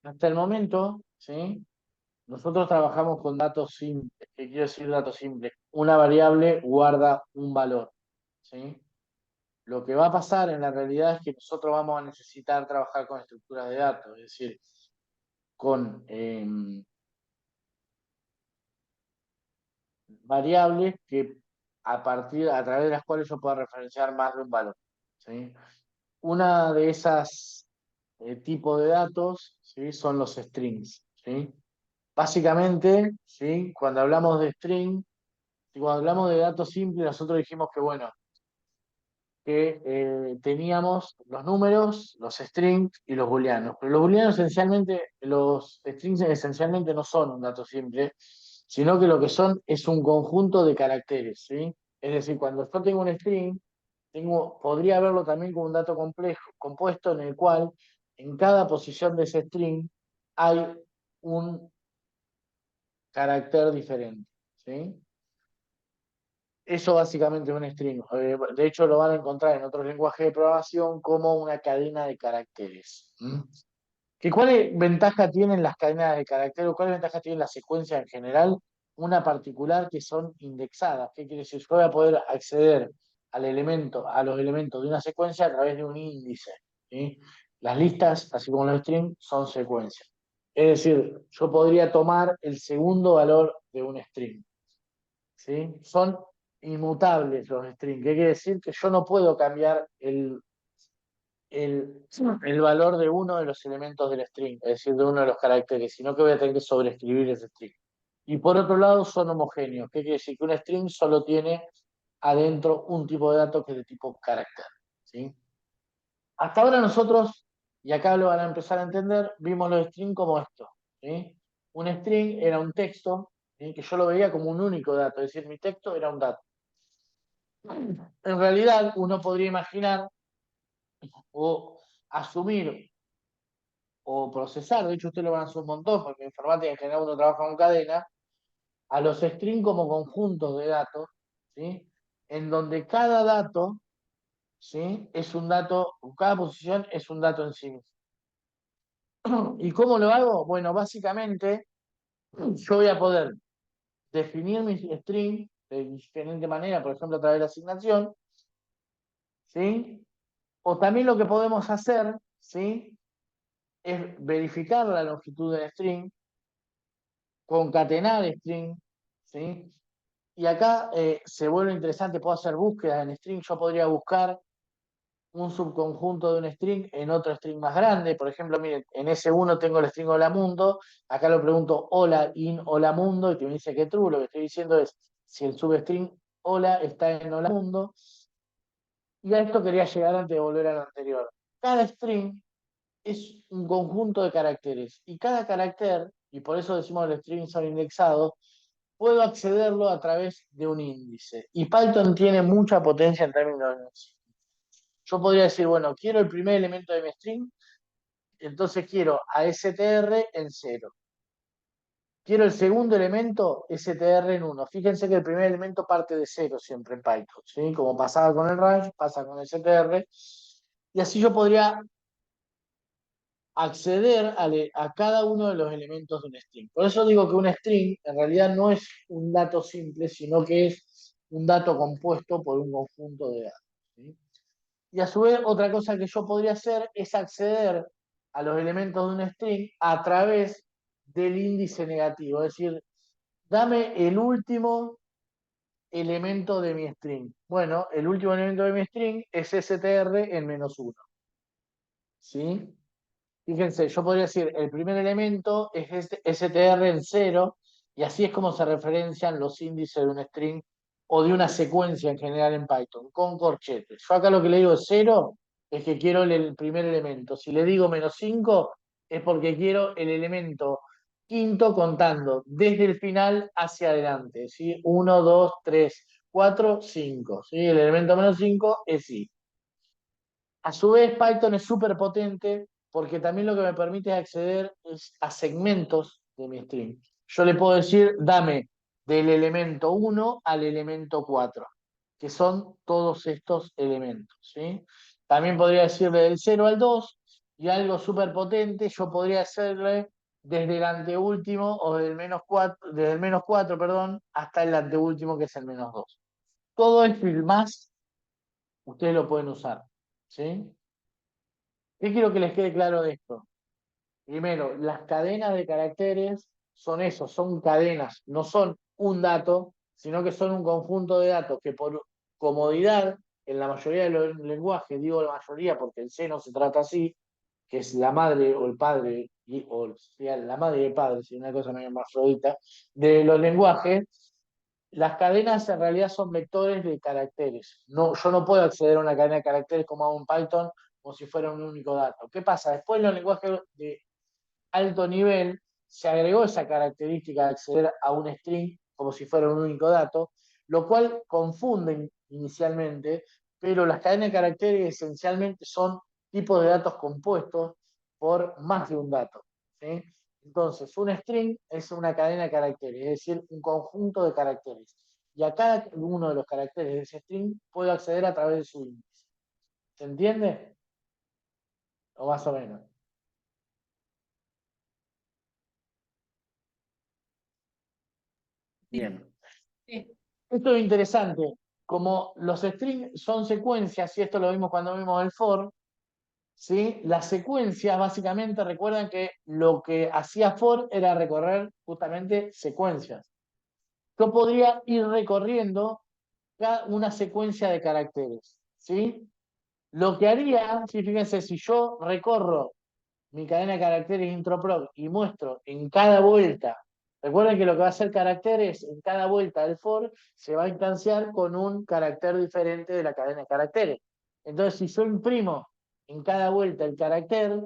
Hasta el momento, ¿sí? Nosotros trabajamos con datos simples. ¿Qué quiere decir datos simples? Una variable guarda un valor, ¿sí? Lo que va a pasar en la realidad es que nosotros vamos a necesitar trabajar con estructuras de datos, es decir, con variables que a través de las cuales yo pueda referenciar más de un valor, ¿sí? Una de esas tipos de datos, ¿sí? Son los strings, ¿sí? Básicamente, ¿sí? Cuando hablamos de string, y cuando hablamos de datos simples, nosotros dijimos que, bueno, que teníamos los números, los strings y los booleanos. Pero los booleanos esencialmente, los strings esencialmente no son un dato simple, sino que lo que son es un conjunto de caracteres, ¿sí? Es decir, cuando yo tengo un string, podría verlo también como un dato complejo, compuesto en el cual en cada posición de ese string hay un carácter diferente, ¿sí? Eso básicamente es un string. De hecho, lo van a encontrar en otros lenguajes de programación como una cadena de caracteres. ¿Mm? ¿Cuál ventaja tienen las cadenas de caracteres o cuál ventaja tiene la secuencia en general? Una particular que son indexadas. ¿Qué quiere decir? Yo voy a poder acceder a los elementos de una secuencia a través de un índice. ¿Sí? Las listas, así como los strings, son secuencias. Es decir, yo podría tomar el segundo valor de un string. ¿Sí? Son inmutables los strings. ¿Qué quiere decir? Que yo no puedo cambiar el valor de uno de los elementos del string, es decir, de uno de los caracteres, sino que voy a tener que sobreescribir ese string. Y por otro lado, son homogéneos. ¿Qué quiere decir? Que un string solo tiene adentro un tipo de dato que es de tipo carácter. ¿Sí? Hasta ahora nosotros, y acá lo van a empezar a entender, vimos los strings como esto. ¿Sí? Un string era un texto, ¿sí? Que yo lo veía como un único dato, es decir, mi texto era un dato. En realidad, uno podría imaginar o asumir o procesar, de hecho ustedes lo van a hacer un montón, porque en informática en general uno trabaja con cadena, a los strings como conjuntos de datos, ¿sí? En donde cada dato, ¿sí? Es un dato, cada posición es un dato en sí mismo. ¿Y cómo lo hago? Bueno, básicamente yo voy a poder definir mis strings de diferente manera, por ejemplo, a través de la asignación, ¿sí? O también lo que podemos hacer, ¿sí? Es verificar la longitud del string, concatenar string, ¿sí? Y acá se vuelve interesante, puedo hacer búsquedas en string, yo podría buscar un subconjunto de un string en otro string más grande, por ejemplo, miren, en S1 tengo el string hola mundo, acá lo pregunto hola in hola mundo y te me dice que true, lo que estoy diciendo es si el substring hola está en hola mundo, y a esto quería llegar antes de volver a lo anterior. Cada string es un conjunto de caracteres y cada carácter, y por eso decimos que los strings son indexados, puedo accederlo a través de un índice. Y Python tiene mucha potencia en términos de índice. Yo podría decir, bueno, quiero el primer elemento de mi string, entonces quiero a str en 0. Quiero el segundo elemento, str en 1. Fíjense que el primer elemento parte de 0 siempre en Python, ¿sí? Como pasaba con el range, pasa con str. Y así yo podría acceder a cada uno de los elementos de un string. Por eso digo que un string en realidad no es un dato simple, sino que es un dato compuesto por un conjunto de datos. ¿Sí? Y a su vez, otra cosa que yo podría hacer es acceder a los elementos de un string a través del índice negativo. Es decir, dame el último elemento de mi string. Bueno, el último elemento de mi string es str en -1. ¿Sí? Fíjense, yo podría decir, el primer elemento es este str en 0, y así es como se referencian los índices de un string o de una secuencia en general en Python, con corchetes. Yo acá lo que le digo es 0, es que quiero el primer elemento. Si le digo -5, es porque quiero el elemento quinto contando desde el final hacia adelante. ¿Sí? 1, 2, 3, 4, 5. ¿Sí? El elemento -5 es I. A su vez, Python es súper potente porque también lo que me permite acceder es a segmentos de mi string. Yo le puedo decir, dame del elemento 1 al elemento 4, que son todos estos elementos. ¿Sí? También podría decirle del 0 al 2 y algo súper potente, yo podría hacerle desde el anteúltimo o desde el -4, perdón, hasta el anteúltimo que es el -2. Todo esto y más, ustedes lo pueden usar. ¿Sí? ¿Qué quiero que les quede claro de esto? Primero, las cadenas de caracteres son eso, son cadenas, no son un dato, sino que son un conjunto de datos que por comodidad, en la mayoría de los lenguajes, digo la mayoría porque el C no se trata así, que es la madre o el padre, o sea, la madre y el padre, si una cosa medio más flojita, de los lenguajes, las cadenas en realidad son vectores de caracteres. No, yo no puedo acceder a una cadena de caracteres como hago en Python, como si fuera un único dato. ¿Qué pasa? Después en los lenguajes de alto nivel se agregó esa característica de acceder a un string como si fuera un único dato, lo cual confunde inicialmente, pero las cadenas de caracteres esencialmente son tipos de datos compuestos por más de un dato. ¿Sí? Entonces, un string es una cadena de caracteres, es decir, un conjunto de caracteres. Y a cada uno de los caracteres de ese string puedo acceder a través de su índice. ¿Se entiende? O más o menos. Sí, Bien. sí. Esto es interesante. Como los strings son secuencias, y esto lo vimos cuando vimos el for, ¿sí? Las secuencias básicamente recuerdan que lo que hacía for era recorrer justamente secuencias. Yo podría ir recorriendo una secuencia de caracteres, ¿sí? Lo que haría, sí, fíjense, si yo recorro mi cadena de caracteres introproc y muestro en cada vuelta, recuerden que lo que va a hacer caracteres en cada vuelta del for se va a instanciar con un carácter diferente de la cadena de caracteres. Entonces, si yo imprimo en cada vuelta el carácter,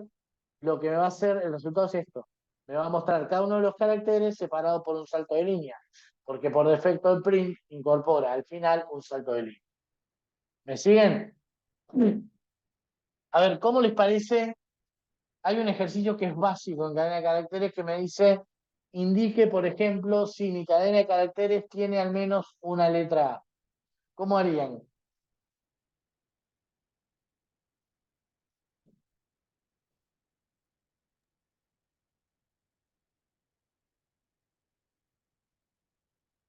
lo que me va a hacer, el resultado es esto. Me va a mostrar cada uno de los caracteres separado por un salto de línea, porque por defecto el print incorpora al final un salto de línea. ¿Me siguen? A ver, ¿cómo les parece? Hay un ejercicio que es básico en cadena de caracteres que me dice, indique, por ejemplo, si mi cadena de caracteres tiene al menos una letra A. ¿Cómo harían?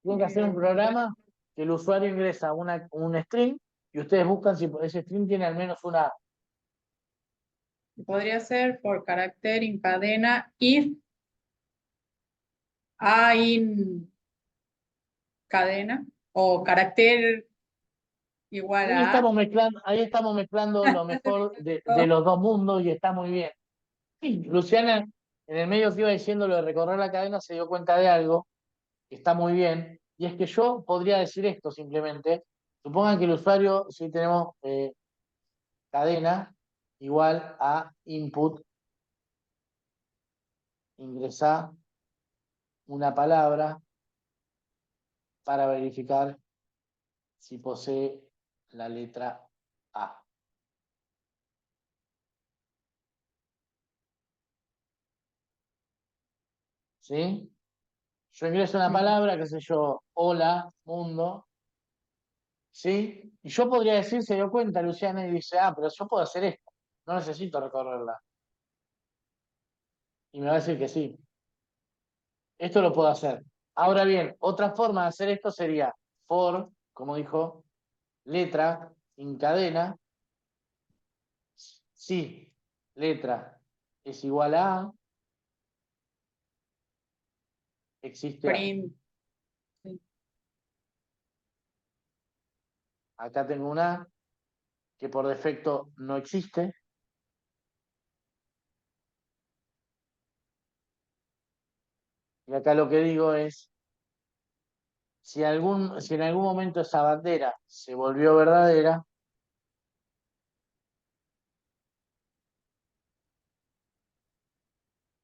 Tienen que hacer un programa que el usuario ingresa un string y ustedes buscan si ese string tiene al menos una A. Podría ser por carácter en cadena if a in cadena o carácter igual a. Ahí estamos mezclando lo mejor de los dos mundos y está muy bien. Sí, Luciana, en el medio que iba diciendo lo de recorrer la cadena, se dio cuenta de algo que está muy bien, y es que yo podría decir esto simplemente. Supongan que el usuario, si tenemos cadena igual a input, ingresar una palabra para verificar si posee la letra A. ¿Sí? Yo ingreso una palabra, qué sé yo, hola, mundo, ¿sí? Y yo podría decir, se dio cuenta Luciana y dice, ah, pero yo puedo hacer esto, no necesito recorrerla. Y me va a decir que sí. Esto lo puedo hacer. Ahora bien, otra forma de hacer esto sería for, como dijo, letra, encadena, si letra es igual a, existe A. Print. Sí. Acá tengo una A que por defecto no existe. Y acá lo que digo es, si en algún momento esa bandera se volvió verdadera,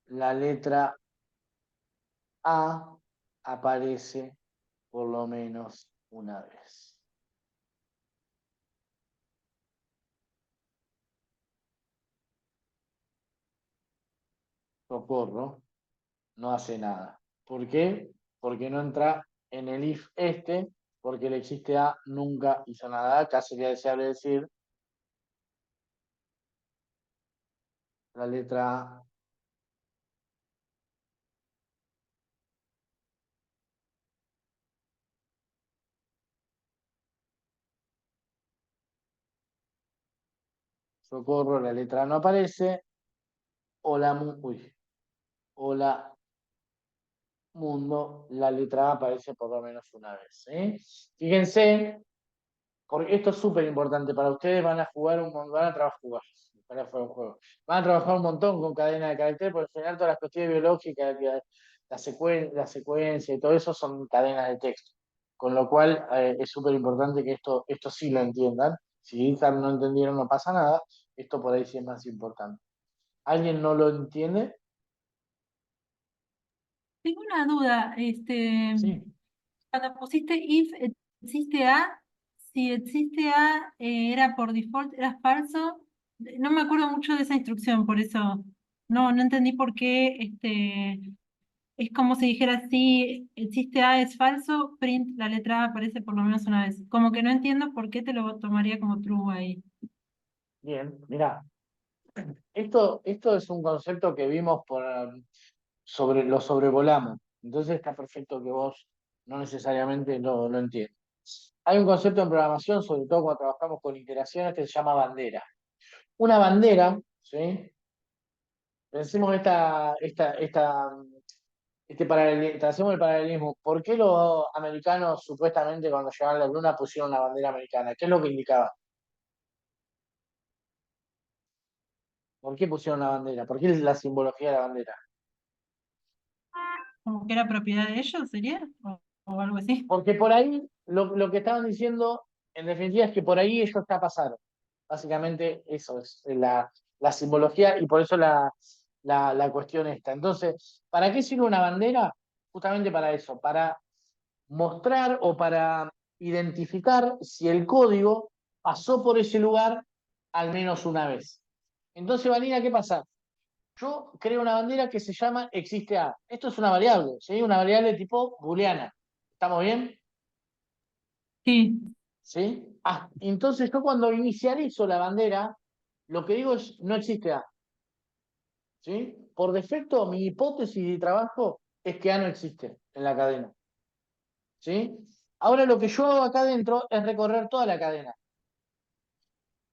la letra A aparece por lo menos una vez. Socorro, no hace nada. ¿Por qué? Porque no entra en el if este, porque el existe A nunca hizo nada. Acá sería deseable decir la letra A. Socorro, la letra A no aparece. Uy, hola mundo, la letra A aparece por lo menos una vez. Fíjense, porque esto es súper importante para ustedes, van a jugar van a trabajar, van a jugar un juego. Van a trabajar un montón con cadena de carácter, porque en general todas las cuestiones biológicas, la secuencia y todo eso son cadenas de texto. Con lo cual es súper importante que esto sí lo entiendan. Si no entendieron, no pasa nada. Esto por ahí sí es más importante. ¿Alguien no lo entiende? Tengo una duda, Sí. cuando pusiste if existe A, si existe A era por default, era falso. No me acuerdo mucho de esa instrucción, por eso no entendí por qué es como si dijera si existe A es falso, print la letra A aparece por lo menos una vez. Como que no entiendo por qué te lo tomaría como true ahí. Bien, mira, esto es un concepto que vimos lo sobrevolamos. Entonces está perfecto que vos no necesariamente lo entiendas. Hay un concepto en programación, sobre todo cuando trabajamos con iteraciones, que se llama bandera. Una bandera, ¿sí? Pensemos hacemos el paralelismo. ¿Por qué los americanos supuestamente cuando llegaron a la luna pusieron la bandera americana? ¿Qué es lo que indicaba? ¿Por qué pusieron la bandera? ¿Por qué es la simbología de la bandera? Como que era propiedad de ellos, ¿sería? O algo así. Porque por ahí lo que estaban diciendo, en definitiva, es que por ahí ellos ya pasaron. Básicamente eso es la simbología y por eso la cuestión esta. Entonces, ¿para qué sirve una bandera? Justamente para eso, para mostrar o para identificar si el código pasó por ese lugar al menos una vez. Entonces, Vanina, ¿qué pasa? Yo creo una bandera que se llama existe A. Esto es una variable, ¿sí? Una variable tipo booleana. ¿Estamos bien? Sí, ¿Sí? Ah, entonces yo cuando inicializo la bandera, lo que digo es no existe A. ¿Sí? Por defecto, mi hipótesis de trabajo es que A no existe en la cadena. ¿Sí? Ahora lo que yo hago acá adentro es recorrer toda la cadena.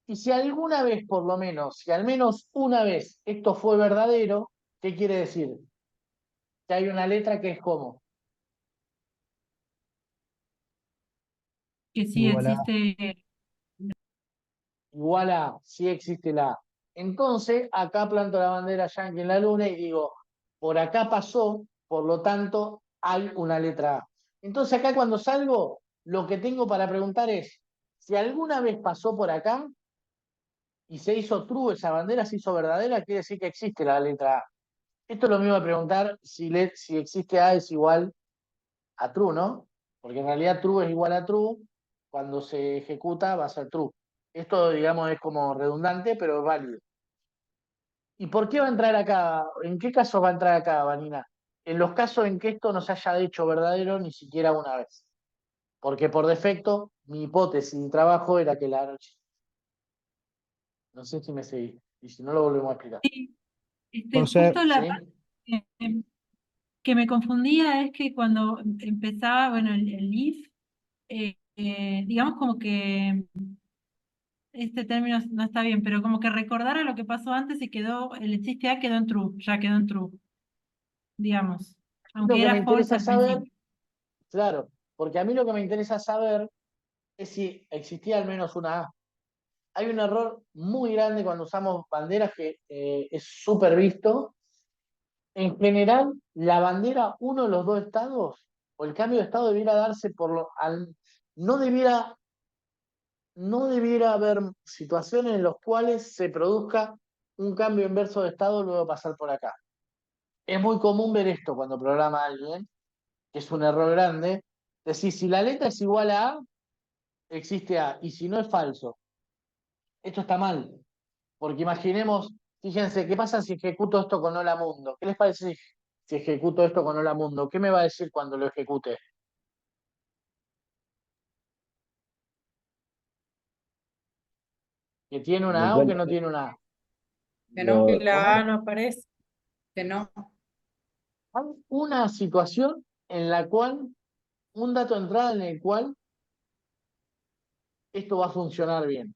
Y si alguna vez, por lo menos, si al menos una vez esto fue verdadero, ¿qué quiere decir? Que hay una letra que es como. que sí Igual a existe. Igual a si existe la A. Entonces, acá planto la bandera yankee en la luna y digo, por acá pasó, por lo tanto, hay una letra A. Entonces, acá cuando salgo, lo que tengo para preguntar es, si alguna vez pasó por acá y se hizo true esa bandera, se hizo verdadera, quiere decir que existe la letra A. Esto es lo mismo de preguntar si existe A es igual a true, ¿no? Porque en realidad true es igual a true, cuando se ejecuta va a ser true. Esto, digamos, es como redundante, pero es válido. ¿Y por qué va a entrar acá? ¿En qué casos va a entrar acá, Vanina? En los casos en que esto no se haya hecho verdadero ni siquiera una vez. Porque por defecto, mi hipótesis de trabajo era que la noche. No sé si me seguí. Y si no, lo volvemos a explicar. Sí, José, justo la parte ¿Sí? que me confundía es que cuando empezaba, bueno, el if, digamos como que este término no está bien, pero como que recordara lo que pasó antes y quedó, el existe A quedó en true, ya quedó en true, digamos, Lo aunque que me era false interesa al saber, principio. claro, porque a mí lo que me interesa saber es si existía al menos una A. Hay un error muy grande cuando usamos banderas que es súper visto. En general, la bandera, uno de los dos estados, o el cambio de estado debiera darse no debiera, no debiera haber situaciones en las cuales se produzca un cambio inverso de estado luego de pasar por acá. Es muy común ver esto cuando programa alguien, que es un error grande. Decir, si la letra es igual a A, existe A, y si no es falso. Esto está mal. Porque imaginemos, fíjense, ¿qué pasa si ejecuto esto con Hola Mundo? ¿Qué les parece si ejecuto esto con Hola Mundo? ¿Qué me va a decir cuando lo ejecute? ¿Que tiene me una A o que cuenta, no tiene una A? Que no, Y la A no aparece. que no. Hay una situación en la cual, un dato de entrada en el cual esto va a funcionar bien.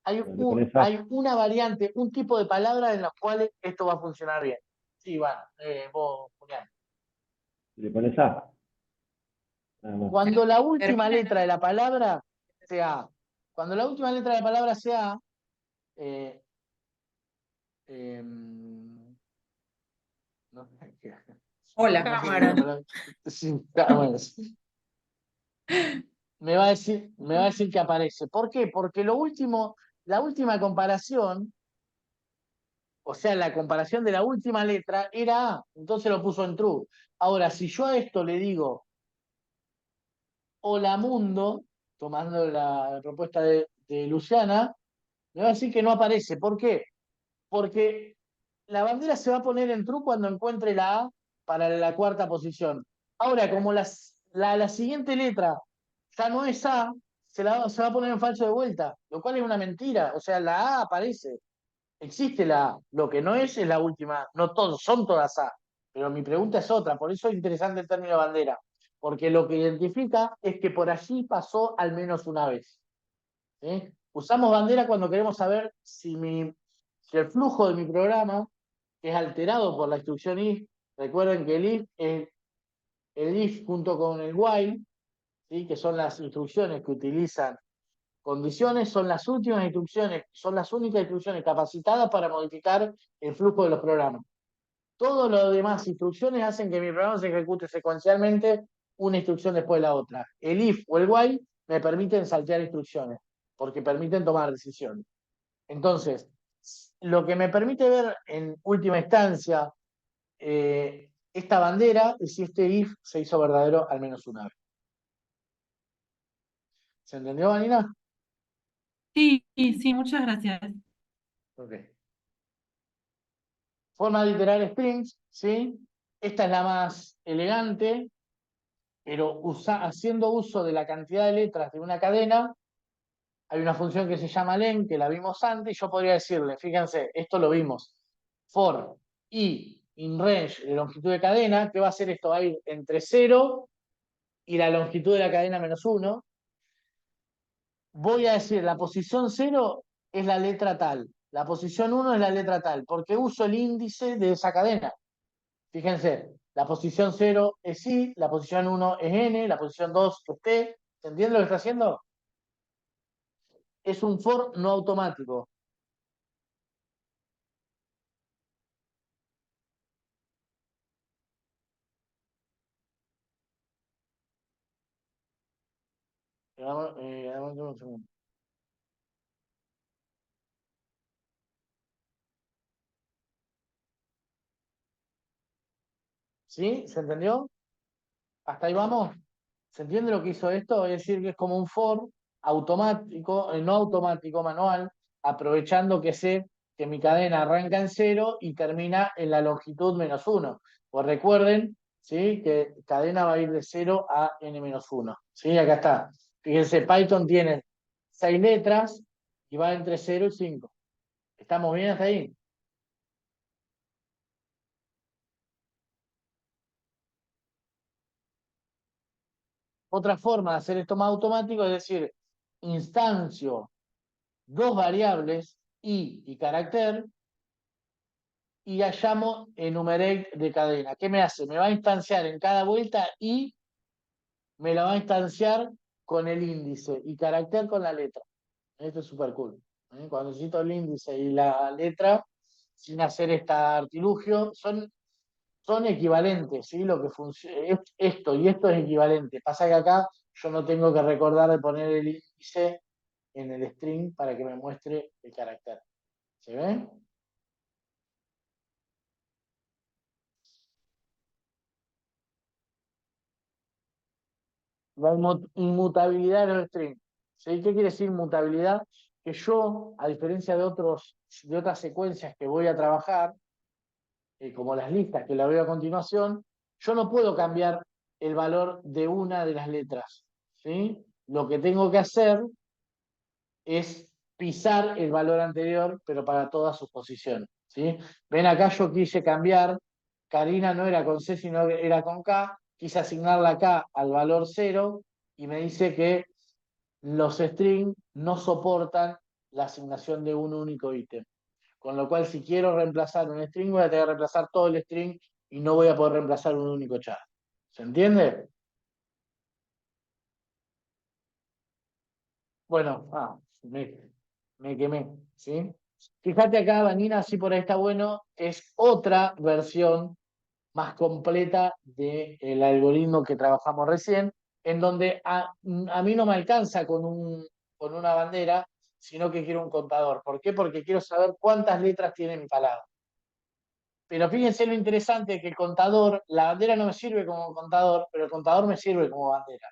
Le pones A. Hay una variante, un tipo de palabra en las cuales esto va a funcionar bien. Sí, bueno, vos, Julián. Le pones A. Nada más. Cuando la última Termina en letra de la palabra sea A, cuando la última letra de la palabra sea A, eh, no sé qué. hola. No sé Cámara. qué palabra. Sí, bueno, sí. Me va a decir que aparece. ¿Por qué? Porque lo último, la última comparación, o sea, la comparación de la última letra era A, entonces lo puso en true. Ahora, si yo a esto le digo hola mundo, tomando la propuesta de Luciana, me va a decir que no aparece. ¿Por qué? Porque la bandera se va a poner en true cuando encuentre la A para la cuarta posición. Ahora, como la siguiente letra ya no es A, se va a poner en falso de vuelta, lo cual es una mentira. O sea, la A aparece, existe la A. Lo que no es la última, no todos, son todas A. Pero mi pregunta es otra, por eso es interesante el término bandera, porque lo que identifica es que por allí pasó al menos una vez. ¿Sí? Usamos bandera cuando queremos saber si el flujo de mi programa es alterado por la instrucción if. Recuerden que el if junto con el while, ¿sí? Que son las instrucciones que utilizan condiciones, son las últimas instrucciones, son las únicas instrucciones capacitadas para modificar el flujo de los programas. Todas las demás instrucciones hacen que mi programa se ejecute secuencialmente una instrucción después de la otra. El if o el while me permiten saltear instrucciones, porque permiten tomar decisiones. Entonces, lo que me permite ver en última instancia esta bandera es si este if se hizo verdadero al menos una vez. ¿Se entendió, Vanina? Sí, sí, muchas gracias. Ok. Forma de iterar strings, ¿sí? Esta es la más elegante, pero haciendo uso de la cantidad de letras de una cadena, hay una función que se llama len, que la vimos antes, y yo podría decirle, fíjense, esto lo vimos, for i in range de longitud de cadena, ¿qué va a hacer esto? Va a ir entre 0 y la longitud de la cadena menos 1. Voy a decir, la posición 0 es la letra tal, la posición 1 es la letra tal, porque uso el índice de esa cadena. Fíjense, la posición 0 es I, la posición 1 es N, la posición 2 es T. ¿Se entiende lo que está haciendo? Es un for no automático. Dame un segundo. ¿Sí? ¿Se entendió? ¿Hasta ahí vamos? ¿Se entiende lo que hizo esto? Es decir, que es como un for automático, no automático, manual, aprovechando que sé que mi cadena arranca en 0 y termina en la longitud menos 1. Pues recuerden, ¿sí? Que cadena va a ir de 0 a n-1. ¿Sí? Acá está. Fíjense, Python tiene 6 letras y va entre 0 y 5. ¿Estamos bien hasta ahí? Otra forma de hacer esto más automático es decir, instancio dos variables, i y carácter, y ya llamo enumerate de cadena. ¿Qué me hace? Me va a instanciar en cada vuelta y me la va a instanciar con el índice y carácter con la letra. Esto es súper cool. Cuando necesito el índice y la letra, sin hacer este artilugio, son equivalentes, ¿sí? Lo que esto y esto es equivalente. Pasa que acá yo no tengo que recordar de poner el índice en el string para que me muestre el carácter. ¿Se ve? La inmutabilidad de los strings. ¿Sí? ¿Qué quiere decir inmutabilidad? Que yo, a diferencia de otras secuencias que voy a trabajar, como las listas que la veo a continuación, yo no puedo cambiar el valor de una de las letras. ¿Sí? Lo que tengo que hacer es pisar el valor anterior, pero para todas sus posiciones, ¿sí? Ven acá, yo quise cambiar, Karina no era con C, sino que era con K, quise asignarla K al valor 0, y me dice que los strings no soportan la asignación de un único ítem. Con lo cual, si quiero reemplazar un string, voy a tener que reemplazar todo el string y no voy a poder reemplazar un único char. ¿Se entiende? Bueno, me quemé, ¿sí? Fíjate acá, Vanina, si por ahí está bueno, es otra versión más completa del algoritmo que trabajamos recién, en donde a mí no me alcanza con una bandera, sino que quiero un contador. ¿Por qué? Porque quiero saber cuántas letras tiene mi palabra. Pero fíjense lo interesante que el contador, la bandera no me sirve como contador, pero el contador me sirve como bandera.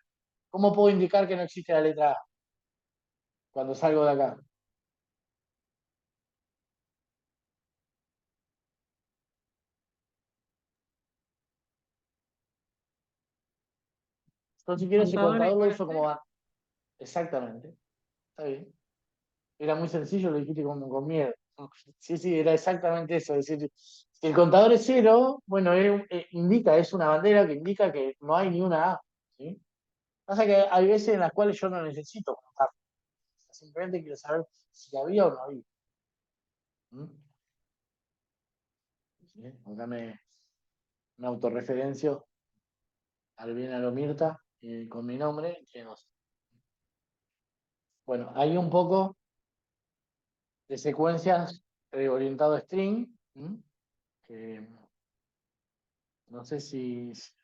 ¿Cómo puedo indicar que no existe la letra A cuando salgo de acá? Entonces, si quiero ese Contador contador, lo igual a uso como 0. bandera. Exactamente. Está bien. Era muy sencillo, lo dijiste con miedo. Sí, sí, era exactamente eso. Es decir, si el contador es 0, bueno, indica, es una bandera que indica que no hay ni una A. ¿Sí? Pasa que hay veces en las cuales yo no necesito contar. Simplemente quiero saber si había o no había. ¿Mm? ¿Sí? Acá me autorreferencio al bien a lo Mirta con mi nombre, que no sé. Bueno, hay un poco de secuencias orientado a string, que no sé si